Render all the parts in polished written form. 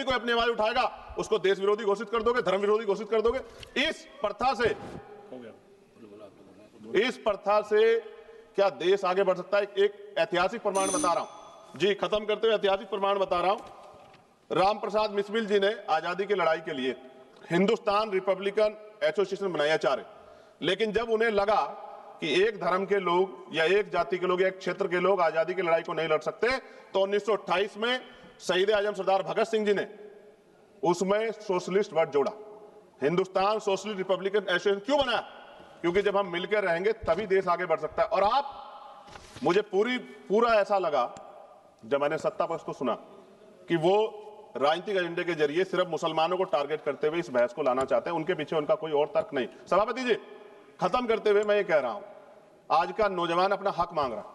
कोई अपनी आवाज उठाएगा उसको देश विरोधी घोषित कर दोगे, धर्म विरोधी घोषित कर दोगे। इस प्रथा से क्या देश आगे बढ़ सकता है? एक ऐतिहासिक प्रमाण बता रहा हूं जी, खत्म करते हुए ऐतिहासिक प्रमाण बता रहा हूं। राम प्रसाद बिस्मिल जी ने आजादी की लड़ाई के लिए हिंदुस्तान रिपब्लिकन एसोसिएशन बनाया चारे, लेकिन जब उन्हें लगा कि एक धर्म के लोग या एक जाति के लोग या एक क्षेत्र के लोग आजादी की लड़ाई को नहीं लड़ सकते, तो 1928 में शहीद आजम सरदार भगत सिंह जी ने उसमें सोशलिस्ट वर्ड जोड़ा। हिंदुस्तान सोशलिस्ट रिपब्लिकन एसोसिएशन क्यों बनाया? क्योंकि जब हम मिलकर रहेंगे तभी देश आगे बढ़ सकता है। और मुझे पूरा ऐसा लगा जब मैंने सत्ता पक्ष को सुना कि वो राजनीतिक एजेंडे के जरिए सिर्फ मुसलमानों को टारगेट करते हुए इस बहस को लाना चाहते हैं, उनके पीछे उनका कोई और तर्क नहीं। सभापति जी, खत्म करते हुए मैं ये कह रहा हूं, आज का नौजवान अपना हक मांग रहा है,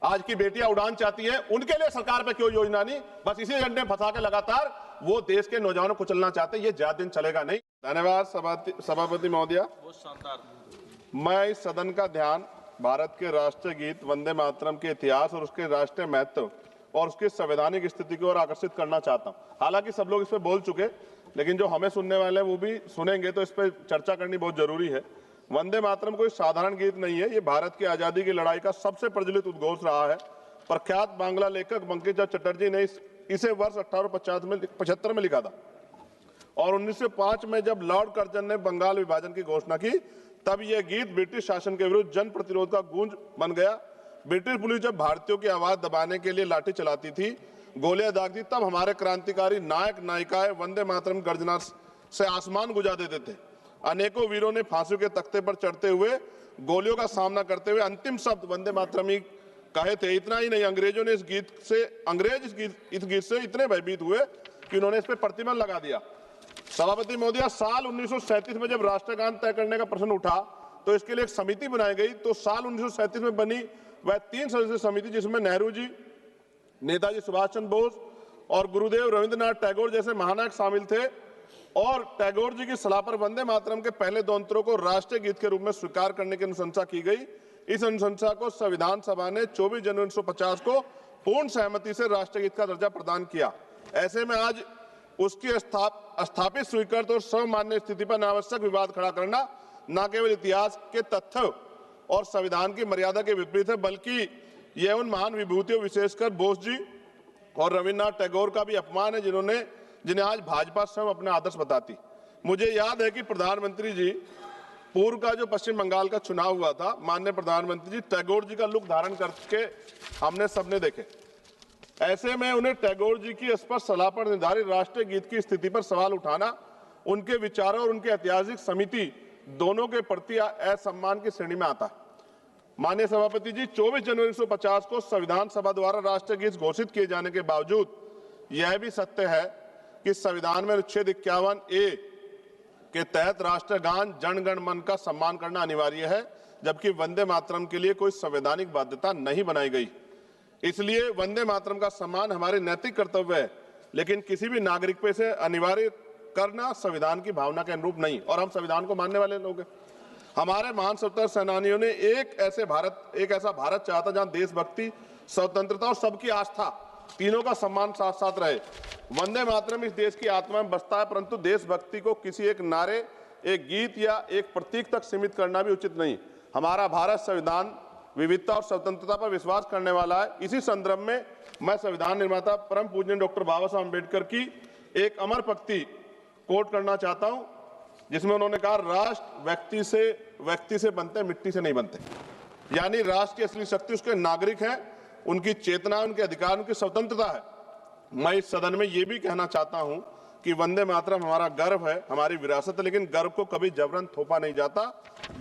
आज की बेटियां उड़ान चाहती है, उनके लिए सरकार पे क्यों योजना नहीं? बस इसी एजेंडे में फंसा के लगातार वो देश के नौजवानों को चलना चाहते हैं, ये ज्यादा दिन चलेगा नहीं। धन्यवाद सभापति महोदया। मैं इस सदन का ध्यान भारत के राष्ट्रीय गीत वंदे मातरम के इतिहास और उसके राष्ट्रीय महत्व और उसकी संवैधानिक स्थिति की ओर आकर्षित करना चाहता हूं। हालांकि सब लोग इस पे बोल चुके, लेकिन जो हमें सुनने वाले हैं वो भी सुनेंगे, तो इस पे चर्चा करनी बहुत जरूरी है। वंदे मातरम कोई साधारण गीत नहीं है, ये भारत की आजादी की लड़ाई का सबसे प्रचलित उद्घोष रहा है। प्रख्यात बांग्ला लेखक बंकिम चंद्र चटर्जी ने इसे वर्ष 1875 में लिखा था और 1905 में जब लॉर्ड कर्जन ने बंगाल विभाजन की घोषणा की, तब यह गीत ब्रिटिश शासन के विरुद्ध जन प्रतिरोध का गूंज बन गया। ब्रिटिश पुलिस जब भारतीयों की आवाज दबाने के लिए लाठी चलाती थी, गोलियां दागती, तब हमारे क्रांतिकारी नायक नायिकाएं वंदे मातरम गर्जना से आसमान गुजा देते थे। अनेकों वीरों ने फांसियों के तख्ते पर चढ़ते हुए गोलियों का सामना करते हुए अंतिम शब्द वंदे मातरम ही कहे थे। इतना ही नहीं, अंग्रेजों ने इस गीत से इतने भयभीत हुए कि उन्होंने इस पर प्रतिबंध लगा दिया। सभापति महोदया, साल 1937 में जब राष्ट्रगान तय करने का प्रश्न उठा तो इसके लिए एक समिति बनाई गई। तो साल 1937 में बनी वह 3 सदस्यीय समिति, जिसमें नेहरू जी, नेताजी सुभाष चंद्र बोस और गुरुदेव रविंद्रनाथ टैगोर जैसे महानायक शामिल थे। और टैगोर जी की सलाह पर वंदे मातरम के पहले 2 अंतरों को राष्ट्रीय गीत के रूप में स्वीकार करने की अनुशंसा की गई। इस अनुशंसा को संविधान सभा ने 24 जनवरी 1950 को पूर्ण सहमति से राष्ट्रीय गीत का दर्जा प्रदान किया। ऐसे में आज उसकी स्थापित स्वीकृत और सर्वमान्य स्थिति पर अनावश्यक विवाद खड़ा करना न केवल इतिहास के तथ्य और संविधान की मर्यादा के विपरीत है, बल्कि यह उन महान विभूतियों, विशेषकर बोस जी और रविन्द्रनाथ टैगोर का भी अपमान है, जिन्हें आज भाजपा स्वयं अपना आदर्श बताती। मुझे याद है कि प्रधानमंत्री जी, पूर्व का जो पश्चिम बंगाल का चुनाव हुआ था, माननीय प्रधानमंत्री जी टैगोर जी का लुक धारण करके हमने सबने देखे। ऐसे में उन्हें टैगोर जी की स्पष्ट सलाह पर निर्धारित राष्ट्रीय गीत की स्थिति पर सवाल उठाना उनके विचारों और उनकी ऐतिहासिक समिति दोनों के प्रति असम्मान की श्रेणी में आता है। माननीय सभापति जी, 24 जनवरी 1950 को संविधान सभा द्वारा राष्ट्रीय गीत घोषित किए जाने के बावजूद यह भी सत्य है कि संविधान में अनुच्छेद 51A के तहत राष्ट्रगान जन गण मन का सम्मान करना अनिवार्य है, जबकि वंदे मातरम के लिए कोई संवैधानिक बाध्यता नहीं बनाई गई। इसलिए वंदे मातरम का सम्मान हमारे नैतिक कर्तव्य है, लेकिन किसी भी नागरिक पे इसे अनिवार्य करना संविधान की भावना के अनुरूप नहीं। और हम संविधान को मानने वाले लोग हैं। हमारे महान स्वतंत्रता सेनानियों ने एक ऐसा भारत चाहा था जहां देशभक्ति, स्वतंत्रता और सबकी आस्था तीनों का सम्मान साथ साथ रहे। वंदे मातरम इस देश की आत्मा में बसता है, परंतु देशभक्ति को किसी एक नारे, एक गीत या एक प्रतीक तक सीमित करना भी उचित नहीं। हमारा भारत संविधान, विविधता और स्वतंत्रता पर विश्वास करने वाला है। इसी संदर्भ में मैं संविधान निर्माता परम पूज्य डॉक्टर बाबा साहब अम्बेडकर की एक अमर पंक्ति कोट करना चाहता हूं, जिसमें उन्होंने कहा, राष्ट्र व्यक्ति से बनते, मिट्टी से नहीं बनते। यानी राष्ट्र की असली शक्ति उसके नागरिक हैं, उनकी चेतना, उनके अधिकार, उनकी स्वतंत्रता है। मैं इस सदन में ये भी कहना चाहता हूं कि वंदे मातरम हमारा गर्व है, हमारी विरासत है, लेकिन गर्व को कभी जबरन थोपा नहीं जाता,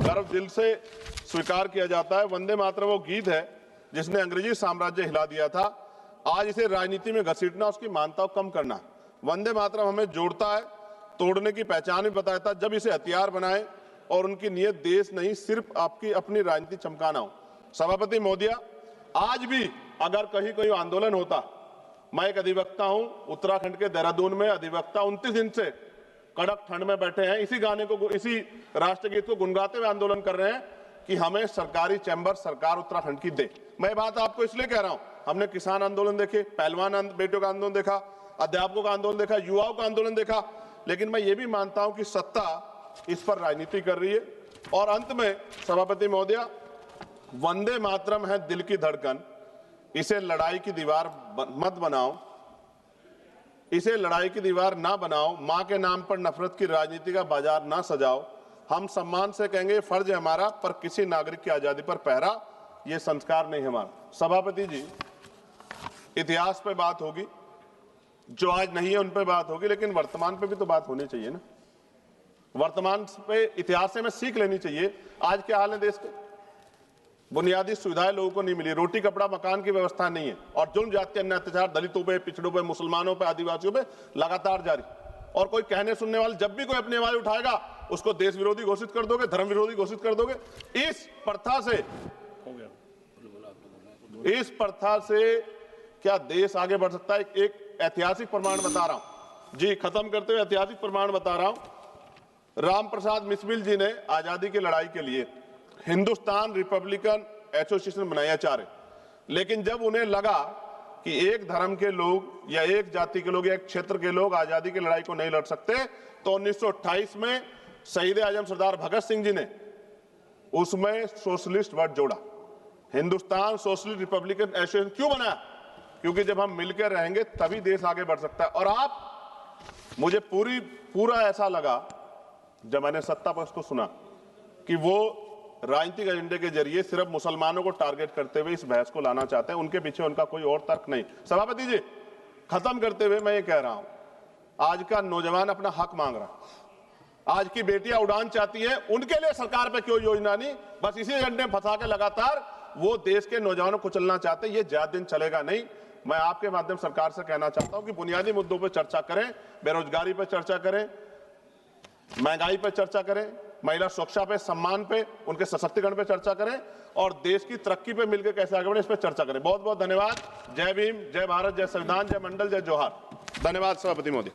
गर्व दिल से स्वीकार किया जाता है। वंदे मातरम वो गीत है जिसने अंग्रेजी साम्राज्य हिला दिया था। आज इसे राजनीति में घसीटना, उसकी मान्यता को कम करना। वंदे मातरम हमें जोड़ता है, तोड़ने की पहचान भी बताता है। जब इसे हथियार बनाए और उनकी नीयत देश नहीं, सिर्फ आपकी अपनी राजनीति चमकाना हो। सभापति महोदया, आज भी अगर कहीं कोई आंदोलन होता, मैं एक अधिवक्ता हूं, उत्तराखंड के देहरादून में अधिवक्ता 29 दिन से कड़क ठंड में बैठे हैं, इसी राष्ट्रगीत को गुनगुनाते हुए आंदोलन कर रहे हैं कि हमें सरकारी चैम्बर सरकार उत्तराखंड की दे। मैं बात आपको इसलिए कह रहा हूं, हमने किसान आंदोलन देखे, पहलवान बेटियों का आंदोलन देखा, अध्यापकों का आंदोलन देखा, युवाओं का आंदोलन देखा, लेकिन मैं ये भी मानता हूं कि सत्ता इस पर राजनीति कर रही है। और अंत में सभापति महोदय, वंदे मातरम है दिल की धड़कन, इसे लड़ाई की दीवार मत बनाओ, इसे लड़ाई की दीवार ना बनाओ, मां के नाम पर नफरत की राजनीति का बाजार ना सजाओ। हम सम्मान से कहेंगे फर्ज है हमारा, पर किसी नागरिक की आजादी पर पहरा ये संस्कार नहीं हमारा। सभापति जी, इतिहास पे बात होगी, जो आज नहीं है उन पे बात होगी, लेकिन वर्तमान पे भी तो बात होनी चाहिए ना। वर्तमान पे इतिहास से हमें सीख लेनी चाहिए। आज क्या हाल है देश के, बुनियादी सुविधाएं लोगों को नहीं मिली, रोटी कपड़ा मकान की व्यवस्था नहीं है, और जुल्म जाति अन्य अत्याचार दलितों पे, पिछड़ों पे, मुसलमानों पे, आदिवासियों पे लगातार जारी। और कोई कहने सुनने वाले जब भी कोई अपनी आवाज उठाएगा उसको देश विरोधी घोषित कर दोगे, धर्म विरोधी घोषित कर दोगे। इस प्रथा से क्या देश आगे बढ़ सकता है? एक ऐतिहासिक प्रमाण बता रहा हूं जी, खत्म करते हुए ऐतिहासिक प्रमाण बता रहा हूं। राम प्रसाद मिस्मिल जी ने आजादी की लड़ाई के लिए हिंदुस्तान रिपब्लिकन एसोसिएशन बनाया चाहे, लेकिन जब उन्हें लगा कि एक धर्म के लोग या एक जाति के लोग या एक क्षेत्र के लोग आजादी की लड़ाई को नहीं लड़ सकते, तो 1928 में शहीद आजम सरदार भगत सिंह जी ने उसमें सोशलिस्ट वर्ड जोड़ा। हिंदुस्तान सोशलिस्ट रिपब्लिकन एसोसिएशन क्यों बनाया? क्योंकि जब हम मिलकर रहेंगे तभी देश आगे बढ़ सकता है। और मुझे पूरा ऐसा लगा जब मैंने सत्ता पक्ष को सुना कि वो राजनीतिक एजेंडे के जरिए सिर्फ मुसलमानों को टारगेट करते हुए इस बहस को लाना चाहते हैं, उनके पीछे उनका कोई और तर्क नहीं। सभापति जी, खत्म करते हुए मैं ये कह रहा हूं, आज का नौजवान अपना हक मांग रहा है, आज की बेटियां उड़ान चाहती हैं, उनके लिए सरकार पे क्यों योजना नहीं? बस इसी एजेंडे में फंसा के लगातार वो देश के नौजवानों को चलना चाहते हैं। ये ज्यादा दिन चलेगा नहीं। मैं आपके माध्यम सरकार से कहना चाहता हूं कि बुनियादी मुद्दों पर चर्चा करें, बेरोजगारी पर चर्चा करें, महंगाई पर चर्चा करें, महिला सुरक्षा पे, सम्मान पे, उनके सशक्तिकरण पे चर्चा करें, और देश की तरक्की पे मिलकर कैसे आगे बढ़े इस पे चर्चा करें। बहुत बहुत धन्यवाद। जय भीम, जय भारत, जय संविधान, जय मंडल, जय जोहार। धन्यवाद सभापति महोदय।